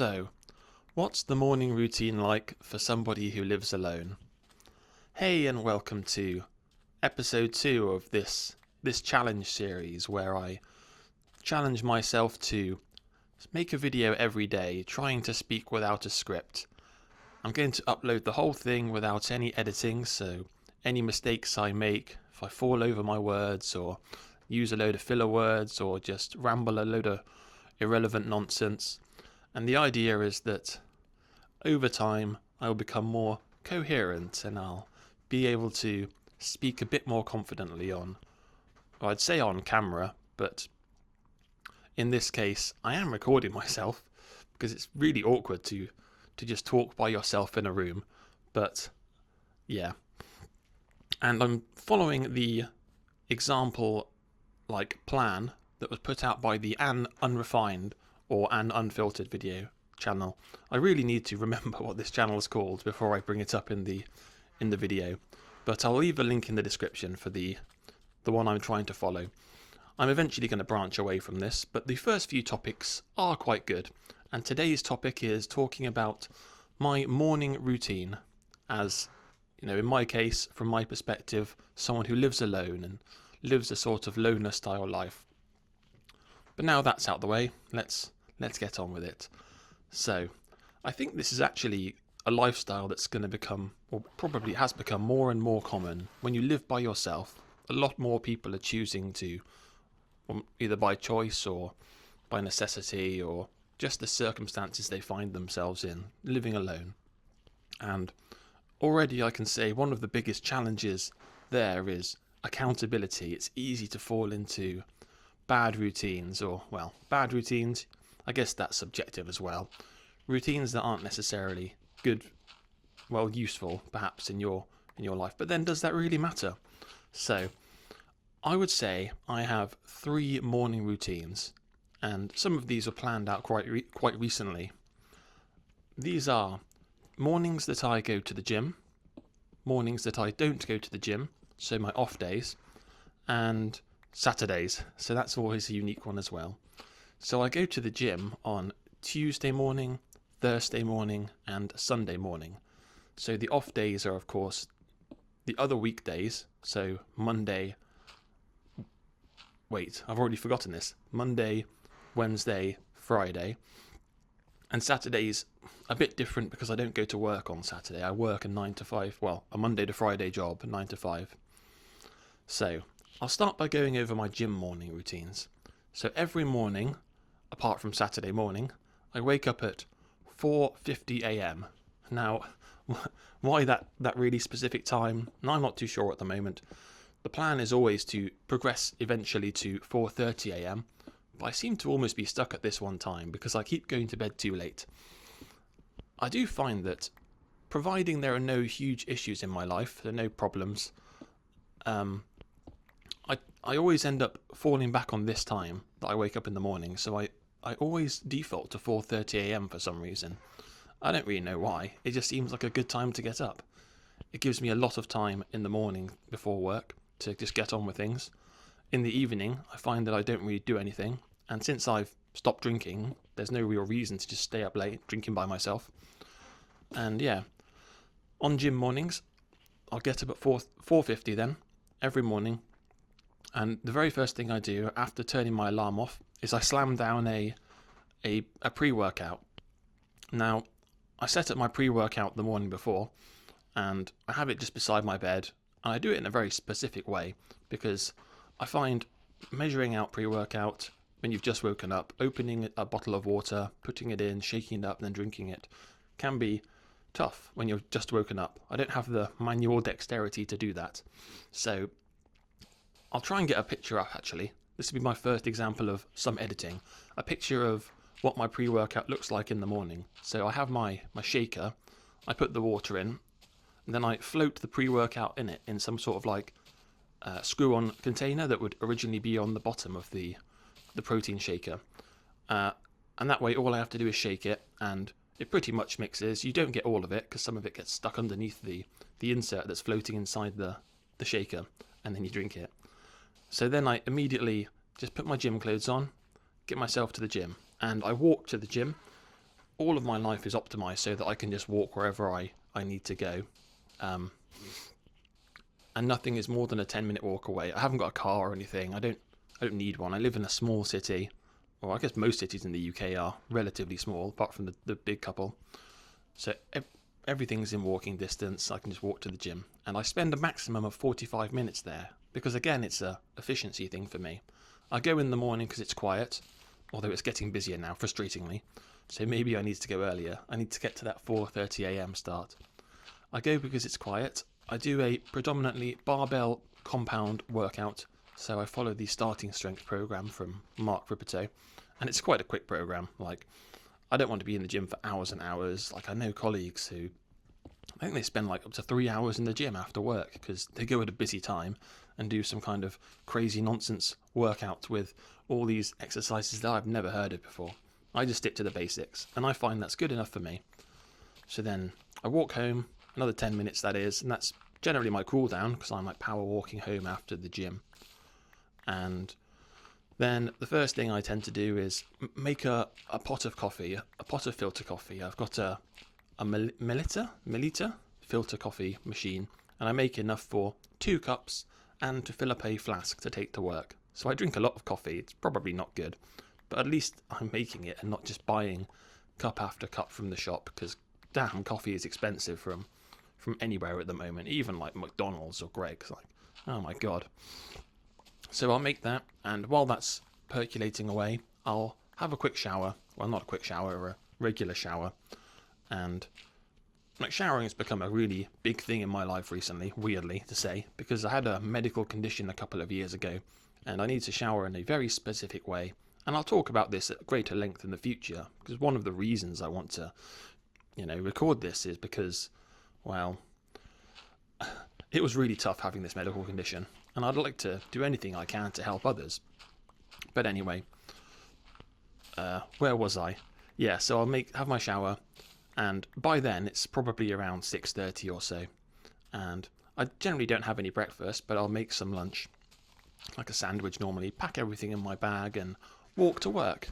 So, what's the morning routine like for somebody who lives alone? Hey, and welcome to episode 2 of this challenge series where I challenge myself to make a video every day, trying to speak without a script. I'm going to upload the whole thing without any editing, so any mistakes I make, if I fall over my words or use a load of filler words or just ramble a load of irrelevant nonsense. And the idea is that over time I'll become more coherent and I'll be able to speak a bit more confidently on, well, I'd say on camera, but in this case I am recording myself because it's really awkward to just talk by yourself in a room. But yeah, and I'm following the example plan that was put out by the An Unrefined or An Unfiltered video channel. I really need to remember what this channel is called before I bring it up in the video, but I'll leave a link in the description for the one I'm trying to follow. I'm eventually going to branch away from this, but the first few topics are quite good, and today's topic is talking about my morning routine as, in my case, from my perspective, someone who lives alone and lives a sort of loner style life. But now that's out the way, let's get on with it. So, I think this is actually a lifestyle that's going to become, or probably has become, more and more common. When you live by yourself, a lot more people are choosing to, either by choice or by necessity or just the circumstances they find themselves in, living alone. And already I can say one of the biggest challenges there is accountability. It's easy to fall into bad routines, I guess that's subjective as well. Routines that aren't necessarily good, useful perhaps in your life. But then does that really matter? So I would say I have 3 morning routines, and some of these were planned out quite recently. These are mornings that I go to the gym, mornings that I don't go to the gym, so my off days, and Saturdays, so that's always a unique one as well. So I go to the gym on Tuesday morning, Thursday morning, and Sunday morning. So the off days are, of course, the other weekdays, so Monday, I've already forgotten this, Monday, Wednesday, Friday, and Saturday's a bit different because I don't go to work on Saturday. I work a Monday to Friday job, 9 to 5. So I'll start by going over my gym morning routines. So every morning, apart from Saturday morning, I wake up at 4:50 a.m. Now, why that really specific time? I'm not too sure at the moment. The plan is always to progress eventually to 4:30 a.m, but I seem to almost be stuck at this one time because I keep going to bed too late. I do find that, providing there are no huge issues in my life, there are no problems, I always end up falling back on this time that I wake up in the morning, so I always default to 4:30 a.m. for some reason. I don't really know why, it just seems like a good time to get up. It gives me a lot of time in the morning before work to just get on with things. In the evening, I find that I don't really do anything, and since I've stopped drinking, there's no real reason to just stay up late drinking by myself. And yeah, on gym mornings, I'll get up at 4:50 then, every morning. And the very first thing I do after turning my alarm off is I slam down a pre-workout. Now, I set up my pre-workout the morning before, and I have it just beside my bed, and I do it in a very specific way because I find measuring out pre-workout when you've just woken up, opening a bottle of water, putting it in, shaking it up, and then drinking it, can be tough when you've just woken up. I don't have the manual dexterity to do that. So I'll try and get a picture up actually. This will be my first example of some editing. A picture of what my pre-workout looks like in the morning. So I have my shaker, I put the water in, and then I float the pre-workout in it in some sort of screw-on container that would originally be on the bottom of the protein shaker. And that way all I have to do is shake it, and it pretty much mixes. You don't get all of it because some of it gets stuck underneath the insert that's floating inside the shaker, and then you drink it. So then I immediately just put my gym clothes on, get myself to the gym, and I walk to the gym all of my life is optimized so that I can just walk wherever I need to go. And nothing is more than a 10-minute walk away. I haven't got a car or anything. I don't need one. I live in a small city. Well, I guess most cities in the UK are relatively small, apart from the big couple. So everything's in walking distance. I can just walk to the gym. And I spend a maximum of 45 minutes there. Because again, it's a efficiency thing for me. I go in the morning because it's quiet. Although it's getting busier now, frustratingly. So maybe I need to go earlier. I need to get to that 4:30 a.m. start. I go because it's quiet. I do a predominantly barbell compound workout. So I follow the starting strength program from Mark Ripperto. And it's quite a quick program. Like, I don't want to be in the gym for hours and hours. Like, I know colleagues who, I think they spend like up to 3 hours in the gym after work because they go at a busy time and do some kind of crazy nonsense workout with all these exercises that I've never heard of before. I just stick to the basics, and I find that's good enough for me. So then I walk home, another 10 minutes that is, and that's generally my cool down because I'm like power walking home after the gym. And then the first thing I tend to do is make a pot of coffee, a pot of filter coffee. I've got a milliliter filter coffee machine, and I make enough for 2 cups and to fill up a flask to take to work. So I drink a lot of coffee. It's probably not good, but at least I'm making it and not just buying cup after cup from the shop, because damn, coffee is expensive from anywhere at the moment, even like McDonald's or Greg's. Like, oh my god. So I'll make that, and while that's percolating away, I'll have a quick shower. Well, not a quick shower, a regular shower. And like, showering has become a really big thing in my life recently, weirdly to say, because I had a medical condition a couple of years ago, and I need to shower in a very specific way. And I'll talk about this at greater length in the future, because one of the reasons I want to, record this is because, well, it was really tough having this medical condition, and I'd like to do anything I can to help others. But anyway, where was I? Yeah, so I'll have my shower, and by then it's probably around 6:30 or so, and I generally don't have any breakfast, but I'll make some lunch, like a sandwich normally, pack everything in my bag and walk to work.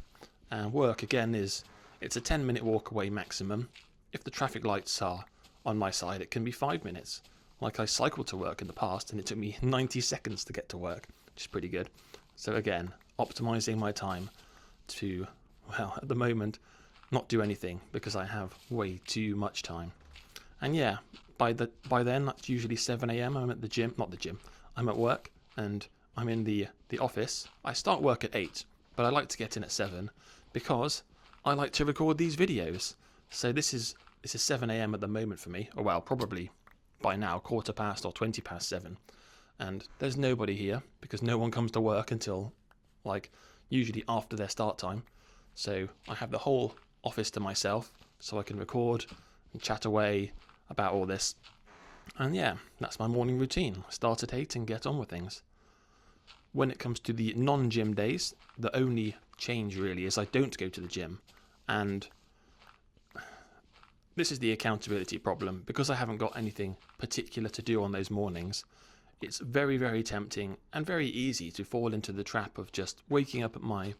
And work again it's a 10-minute walk away maximum. If the traffic lights are on my side, it can be 5 minutes. Like, I cycled to work in the past and it took me 90 seconds to get to work, which is pretty good. So again, optimizing my time to, well, at the moment, not do anything because I have way too much time. And yeah, by then that's usually 7 a.m. I'm at the gym, not the gym. I'm at work and I'm in the office. I start work at 8, but I like to get in at 7 because I like to record these videos. So this is 7 a.m. at the moment for me. Or well, probably by now 7:15 or 7:20. And there's nobody here because no one comes to work until like usually after their start time. So I have the whole office to myself, so I can record and chat away about all this. And yeah, that's my morning routine. I start at 8 and get on with things. When it comes to the non-gym days, the only change really is I don't go to the gym. And this is the accountability problem. Because I haven't got anything particular to do on those mornings, it's very, very tempting and very easy to fall into the trap of just waking up at my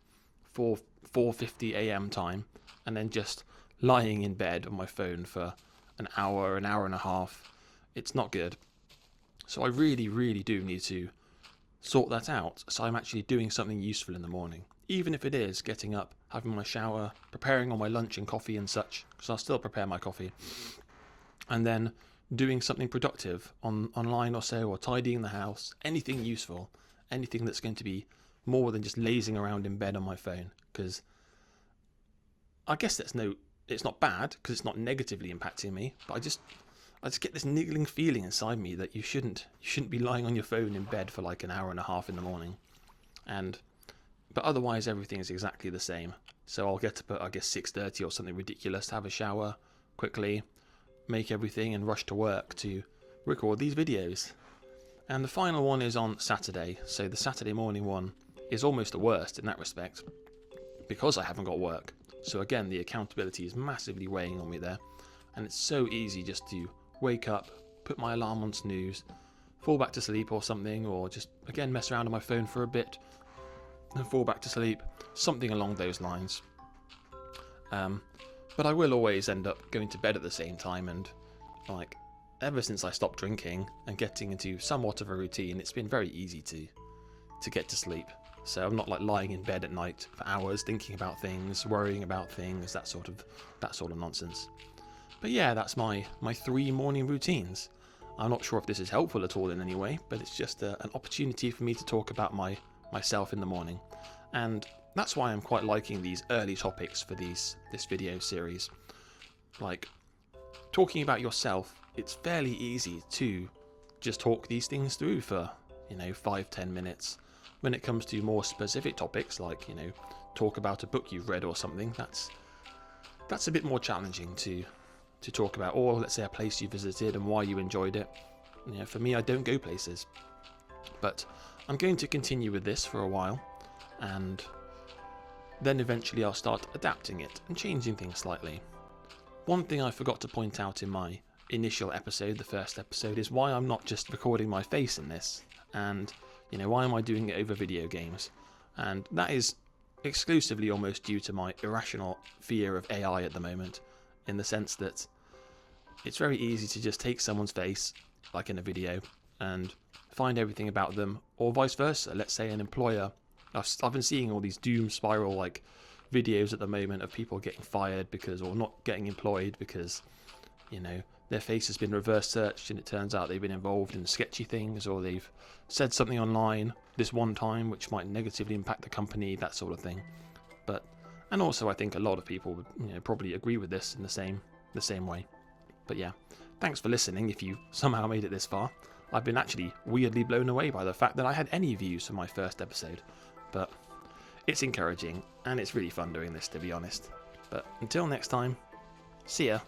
4:50 a.m. time and then just lying in bed on my phone for an hour and a half. It's not good. So I really, really do need to sort that out so I'm actually doing something useful in the morning. Even if it is getting up, having my shower, preparing all my lunch and coffee and such, because I'll still prepare my coffee, and then doing something productive online or so, or tidying the house, anything useful, anything that's going to be more than just lazing around in bed on my phone. Because I guess it's not bad because it's not negatively impacting me, but I just get this niggling feeling inside me that you shouldn't be lying on your phone in bed for like an hour and a half in the morning. But otherwise everything is exactly the same. So I'll get up at, I guess, 6:30 or something ridiculous to have a shower quickly, make everything and rush to work to record these videos. And the final one is on Saturday. So the Saturday morning one is almost the worst in that respect because I haven't got work. So again, the accountability is massively weighing on me there. And it's so easy just to wake up, put my alarm on snooze, fall back to sleep or something, or just again mess around on my phone for a bit and fall back to sleep, something along those lines. But I will always end up going to bed at the same time, and like ever since I stopped drinking and getting into somewhat of a routine, it's been very easy to get to sleep. So I'm not like lying in bed at night for hours thinking about things, worrying about things, that sort of nonsense. But yeah, that's my 3 morning routines. I'm not sure if this is helpful at all in any way, but it's just an opportunity for me to talk about myself in the morning. And that's why I'm quite liking these early topics for this video series. Like, talking about yourself, it's fairly easy to just talk these things through for, 5-10 minutes. When it comes to more specific topics, like, talk about a book you've read or something, that's a bit more challenging to talk about. Or let's say a place you visited and why you enjoyed it. For me, I don't go places. But I'm going to continue with this for a while, and then eventually I'll start adapting it and changing things slightly. One thing I forgot to point out in my initial episode, the first episode, is why I'm not just recording my face in this, and why am I doing it over video games? And that is exclusively almost due to my irrational fear of AI at the moment, in the sense that it's very easy to just take someone's face, like in a video, and find everything about them, or vice versa. Let's say an employer. I've been seeing all these doom spiral like videos at the moment of people getting fired or not getting employed because, their face has been reverse searched and it turns out they've been involved in sketchy things, or they've said something online this one time which might negatively impact the company, that sort of thing. And also I think a lot of people would probably agree with this in the same way. But yeah, thanks for listening if you somehow made it this far. I've been actually weirdly blown away by the fact that I had any views for my first episode. But it's encouraging, and it's really fun doing this, to be honest. But until next time, see ya.